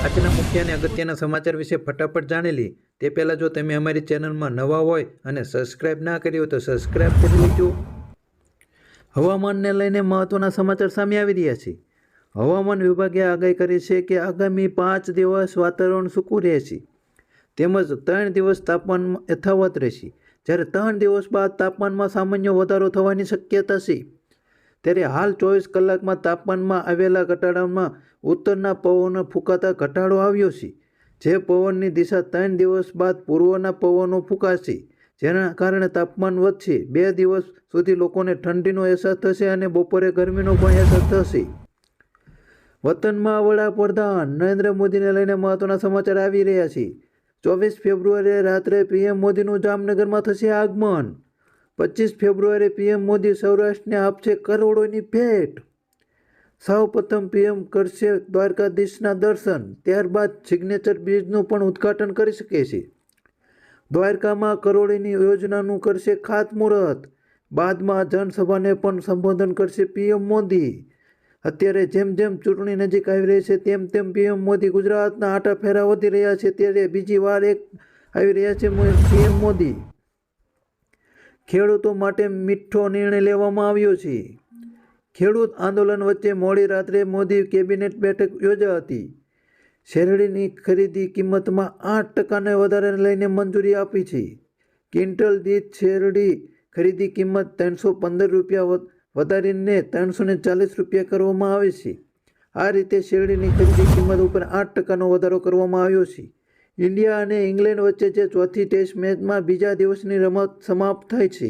આજના મુખ્ય અને અગત્યના સમાચાર વિશે ફટાફટ જાણી લી તે પહેલાં જો તમે અમારી ચેનલમાં નવા હોય અને સબસ્ક્રાઇબ ના કરી હોય તો સબસ્ક્રાઇબ કરી લેજો। હવામાનને લઈને મહત્વના સમાચાર સામે આવી રહ્યા છે। હવામાન વિભાગે આગાહી કરી છે કે આગામી 5 દિવસ વાતાવરણ સૂકું રહેશે તેમજ 3 દિવસ તાપમાન યથાવત રહેશે, જ્યારે 3 દિવસ બાદ તાપમાનમાં સામાન્ય વધારો થવાની શક્યતા છે। ત્યારે હાલ 24 કલાકમાં તાપમાનમાં આવેલા ઘટાડામાં ઉત્તરના પવનો ફૂંકાતા ઘટાડો આવ્યો છે, જે પવનની દિશા 3 દિવસ બાદ પૂર્વના પવનો ફૂંકાશે, જેના કારણે તાપમાન વધશે। 2 દિવસ સુધી લોકોને ઠંડીનો અહેસાસ થશે અને બપોરે ગરમીનો પણ અહેસાસ થશે। વતનમાં વડાપ્રધાન નરેન્દ્ર મોદીને લઈને મહત્વના સમાચાર આવી રહ્યા છે। 24 ફેબ્રુઆરીએ રાત્રે પીએમ મોદીનું જામનગરમાં થશે આગમન। 25 ફેબ્રુઆરીએ પીએમ મોદી સૌરાષ્ટ્રને આપશે કરોડોની ભેટ। સૌ પ્રથમ પીએમ કરશે દ્વારકાધીશના દર્શન, ત્યારબાદ સિગ્નેચર બ્રિજનું પણ ઉદ્ઘાટન કરી શકે છે। દ્વારકામાં કરોડોની યોજનાનું કરશે ખાતમુહૂર્ત, બાદમાં જનસભાને પણ સંબોધન કરશે પીએમ મોદી। અત્યારે જેમ જેમ ચૂંટણી નજીક આવી રહી છે તેમ તેમ પીએમ મોદી ગુજરાતના આટા ફેરા વધી રહ્યા છે, ત્યારે બીજી વાર એક આવી રહ્યા છે પીએમ મોદી। ખેડૂતો માટે મીઠો નિર્ણય લેવામાં આવ્યો છે। ખેડૂત આંદોલન વચ્ચે મોડી રાત્રે મોદી કેબિનેટ બેઠક યોજાઈ હતી। શેરડીની ખરીદી કિંમતમાં 8% વધારાને લઈને મંજૂરી આપી છે। ક્વિન્ટલ દીઠ શેરડી ખરીદી કિંમત 315 રૂપિયા વધારીને 340 રૂપિયા કરવામાં આવે છે। આ રીતે શેરડીની ખરીદી કિંમત ઉપર 8%નો વધારો કરવામાં આવ્યો છે। ઇન્ડિયા અને ઇંગ્લેન્ડ વચ્ચે જે ચોથી ટેસ્ટ મેચમાં બીજા દિવસની રમત સમાપ્ત થઈ છે।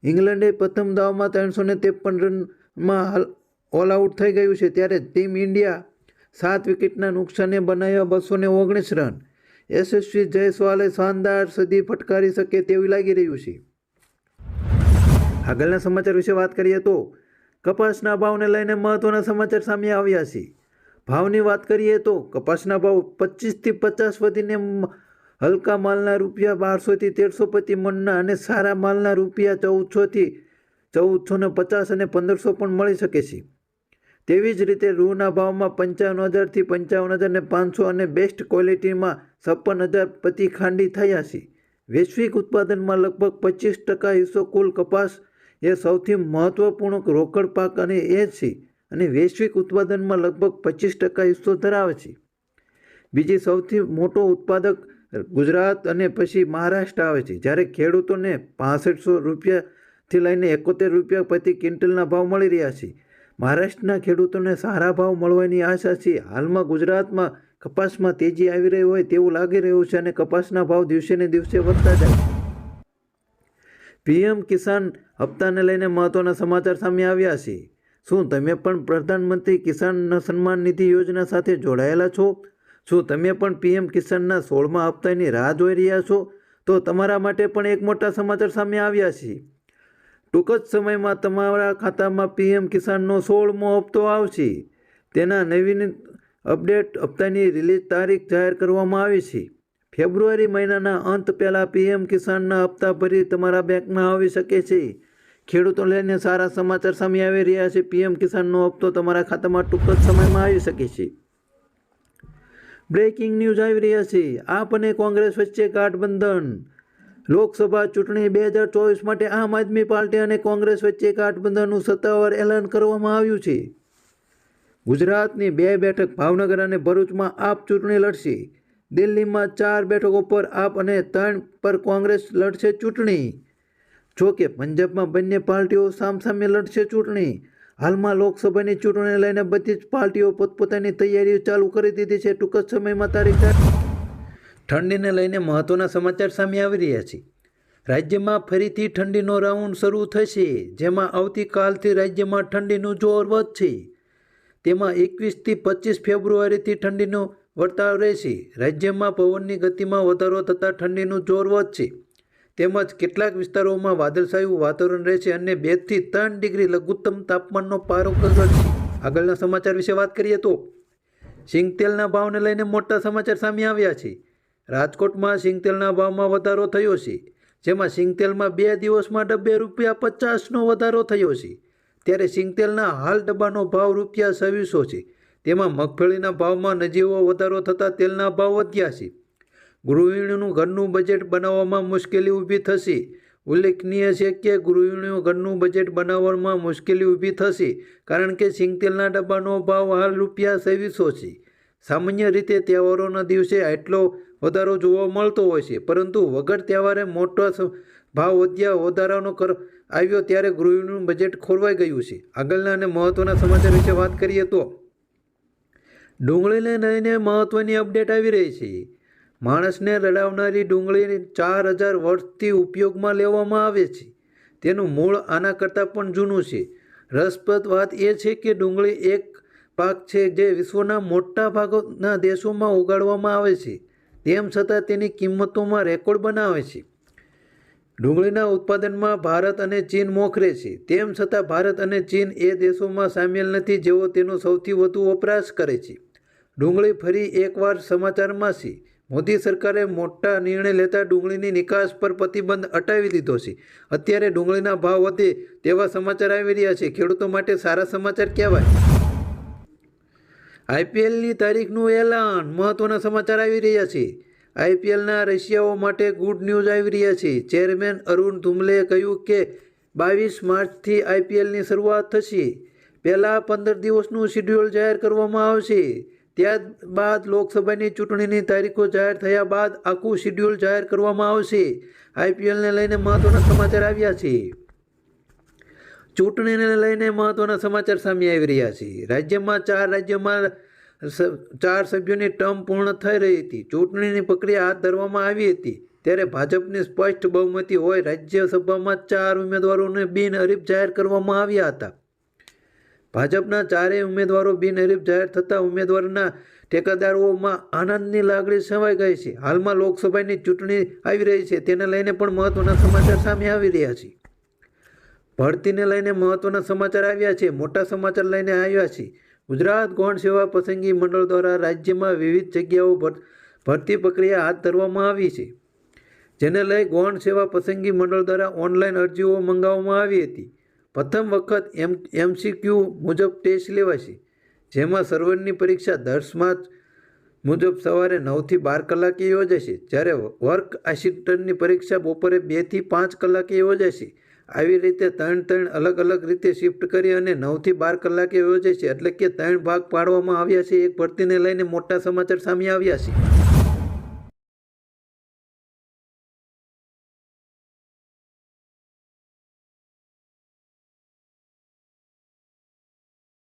ઇંગ્લેન્ડે પ્રથમ દાવમાં 353 રનમાં ઓલ આઉટ થઈ ગયું છે, ત્યારે ટીમ ઇન્ડિયા 7 વિકેટના નુકસાને બનાવ્યા 219 રન। યશસ્વી જયસ્વાલે શાનદાર સદી ફટકારી શકે તેવું લાગી રહ્યું છે। આગળના સમાચાર વિશે વાત કરીએ તો કપાસના ભાવને લઈને મહત્વના સમાચાર સામે આવ્યા છે। ભાવની વાત કરીએ તો કપાસના ભાવ 25 થી 50 વધીને હલકા માલના રૂપિયા 1200 થી 1300 પ્રતિ મણના અને સારા માલના રૂપિયા 1400 થી 1450 અને 1500 પણ મળી શકે છે। તેવી જ રીતે રૂના ભાવમાં 55000 થી 55500 અને બેસ્ટ ક્વોલિટીમાં 56000 પ્રતિ ખાંડી થયા છે। વૈશ્વિક ઉત્પાદનમાં લગભગ 25% હિસ્સો કુલ કપાસ એ સૌથી મહત્વપૂર્ણ રોકડ પાક અને એ છે અને વૈશ્વિક ઉત્પાદનમાં લગભગ 25% હિસ્સો ધરાવે છે। બીજી સૌથી મોટો ઉત્પાદક ગુજરાત અને પછી મહારાષ્ટ્ર આવે છે, જ્યારે ખેડૂતોને 6500 રૂપિયાથી લઈને 71 રૂપિયા પ્રતિ ક્વિન્ટલના ભાવ મળી રહ્યા છે। મહારાષ્ટ્રના ખેડૂતોને સારા ભાવ મળવાની આશા છે। હાલમાં ગુજરાતમાં કપાસમાં તેજી આવી રહી હોય તેવું લાગી રહ્યું છે અને કપાસના ભાવ દિવસે ને દિવસે વધતા જાય છે। પીએમ કિસાન હપ્તાને લઈને મહત્વના સમાચાર સામે આવ્યા છે। શું તમે પણ પ્રધાનમંત્રી કિસાન સન્માન નિધિ યોજના સાથે જોડાયેલા છો? શું તમે પણ પીએમ કિસાનના 16મા હપ્તાની રાહ જોઈ રહ્યા છો? તો તમારા માટે પણ એક મોટા સમાચાર સામે આવ્યા છે। ટૂંક જ સમયમાં તમારા ખાતામાં પીએમ કિસાનનો 16મો હપ્તો આવશે। તેના નવીન અપડેટ હપ્તાની રિલીઝ તારીખ જાહેર કરવામાં આવી છે। ફેબ્રુઆરી મહિનાના અંત પહેલાં પીએમ કિસાનના હપ્તા ભરી તમારા બેંકમાં આવી શકે છે। ખેડૂતો લઈને સારા સમાચાર સામે આવી રહ્યા છે। પીએમ કિસાનનો હપ્તો તમારા ખાતામાં ટૂંક જ સમયમાં આવી શકે છે। બ્રેકિંગ ન્યૂઝ આવી રહ્યા છે। આપ અને કોંગ્રેસ વચ્ચે ગાઠબંધન। લોકસભા ચૂંટણી 2024 માટે આમ આદમી પાર્ટી અને કોંગ્રેસ વચ્ચે ગાઠબંધનનું સત્તાવાર એલાન કરવામાં આવ્યું છે। ગુજરાતની 2 બેઠક ભાવનગર અને ભરૂચમાં આપ ચૂંટણી લડશે। દિલ્હીમાં 4 બેઠકો પર આપ અને 3 પર કોંગ્રેસ લડશે ચૂંટણી। જોકે પંજાબમાં બંને પાર્ટીઓ સામસામે લડશે ચૂંટણી। હાલમાં લોકસભાની ચૂંટણીને લઈને બધી જ પાર્ટીઓ પોતપોતાની તૈયારીઓ ચાલુ કરી દીધી છે। ટૂંક જ સમયમાં તારીખ ઠંડીને લઈને મહત્વના સમાચાર સામે આવી રહ્યા છે। રાજ્યમાં ફરીથી ઠંડીનો રાઉન્ડ શરૂ થશે, જેમાં આવતીકાલથી રાજ્યમાં ઠંડીનું જોર વધશે। તેમાં 21 થી 25 ફેબ્રુઆરીથી ઠંડીનો વર્તાવ રહેશે। રાજ્યમાં પવનની ગતિમાં વધારો થતાં ઠંડીનું જોર વધશે, તેમજ કેટલાક વિસ્તારોમાં વાદળછાયું વાતાવરણ રહેશે અને 2 થી 3 ડિગ્રી લઘુત્તમ તાપમાનનો પારો ઘટશે। આગળના સમાચાર વિશે વાત કરીએ તો સિંગતેલના ભાવને લઈને મોટા સમાચાર સામે આવ્યા છે। રાજકોટમાં સિંગતેલના ભાવમાં વધારો થયો છે, જેમાં સિંગતેલમાં 2 દિવસમાં ડબ્બે ₹50નો વધારો થયો છે। ત્યારે સિંગતેલના હાલ ડબ્બાનો ભાવ ₹2600 છે, તેમાં મગફળીના ભાવમાં નજીવો વધારો થતાં તેલના ભાવ વધ્યા છે. ગૃહિણીનું ઘરનું બજેટ બનાવવામાં મુશ્કેલી ઊભી થશે. ઉલ્લેખનીય છે કે ગૃહિણીઓ ઘરનું બજેટ બનાવવામાં મુશ્કેલી ઊભી થશે કારણ કે સિંગતેલના ડબ્બાનો ભાવ હાલ ₹2600 છે. સામાન્ય રીતે તહેવારોના દિવસે આટલો વધારો જોવા મળતો હોય છે, પરંતુ વગર તહેવારે મોટો ભાવ વધારાનો આવ્યો ત્યારે ગૃહિણીનું બજેટ ખોરવાઈ ગયું છે. આગળના અને મહત્વના સમાચાર વિશે વાત કરીએ તો ડુંગળીને લઈને મહત્વની અપડેટ આવી રહી છે. માણસને રડાવનારી ડુંગળી 4000 વર્ષથી ઉપયોગમાં લેવામાં આવે છે. તેનું મૂળ આના કરતાં પણ જૂનું છે. રસપ્રદ વાત એ છે કે ડુંગળી એક પાક છે જે વિશ્વના મોટા ભાગના દેશોમાં ઉગાડવામાં આવે છે. તેમ છતાં તેની કિંમતોમાં રેકોર્ડ બનાવે છે. ડુંગળીના ઉત્પાદનમાં ભારત અને ચીન મોખરે છે. તેમ છતાં ભારત અને ચીન એ દેશોમાં સામેલ નથી જેઓ તેનો સૌથી વધુ વપરાશ કરે છે. ડુંગળી ફરી એકવાર સમાચારમાં છે. મોદી સરકારે મોટા નિર્ણય લેતા ડુંગળીની નિકાસ પર પ્રતિબંધ હટાવી દીધો છે. અત્યારે ડુંગળીના ભાવ વધે તેવા સમાચાર આવી રહ્યા છે. ખેડૂતો માટે સારા સમાચાર કહેવાય. IPLની તારીખનું એલાન. મહત્વના સમાચાર આવી રહ્યા છે. IPLના રશિયાઓ માટે ગુડ ન્યૂઝ આવી રહ્યા છે. ચેરમેન અરુણ ધુમલેએ કહ્યું કે 22 માર્ચથી IPLની શરૂઆત થશે. પહેલાં 15 દિવસનું શિડ્યુલ જાહેર કરવામાં આવશે. ત્યારબાદ લોકસભાની ચૂંટણીની તારીખો જાહેર થયા બાદ આખું શિડ્યુલ જાહેર કરવામાં આવશે. IPLને લઈને મહત્વના સમાચાર આવ્યા છે. ચૂંટણીને લઈને મહત્વના સમાચાર સામે આવી રહ્યા છે. રાજ્યમાં 4 સભ્યોની ટર્મ પૂર્ણ થઈ રહી હતી. ચૂંટણીની પ્રક્રિયા હાથ ધરવામાં આવી હતી ત્યારે ભાજપની સ્પષ્ટ બહુમતી હોય રાજ્યસભામાં 4 ઉમેદવારોને બિનહરીફ જાહેર કરવામાં આવ્યા હતા. ભાજપના 4 ઉમેદવારો બિનહરીફ જાહેર થતાં ઉમેદવારના ટેકેદારોમાં આનંદની લાગણી છવાઈ ગઈ છે. હાલમાં લોકસભાની ચૂંટણી આવી રહી છે, તેને લઈને પણ મહત્વના સમાચાર સામે આવી રહ્યા છે. ભરતીને લઈને મહત્વના સમાચાર આવ્યા છે. મોટા સમાચાર લઈને આવ્યા છે. ગુજરાત ગૌણ સેવા પસંદગી મંડળ દ્વારા રાજ્યમાં વિવિધ જગ્યાઓ ભરતી પ્રક્રિયા હાથ ધરવામાં આવી છે. જેને લઈ ગૌણ સેવા પસંદગી મંડળ દ્વારા ઓનલાઈન અરજીઓ મંગાવવામાં આવી હતી. પ્રથમ વખત MCQ મુજબ ટેસ્ટ લેવાશે, જેમાં સર્વરની પરીક્ષા 10 માર્ચ મુજબ સવારે 9 થી 12 કલાકે યોજાશે, જ્યારે વર્ક આસિસ્ટન્ટની પરીક્ષા બપોરે 2 થી 5 કલાકે યોજાશે. આવી રીતે 3 અલગ અલગ રીતે શિફ્ટ કરી અને 9 થી 12 કલાકે યોજાશે, એટલે કે 3 ભાગ પાડવામાં આવ્યા છે. એક ભરતીને લઈને મોટા સમાચાર સામે આવ્યા છે.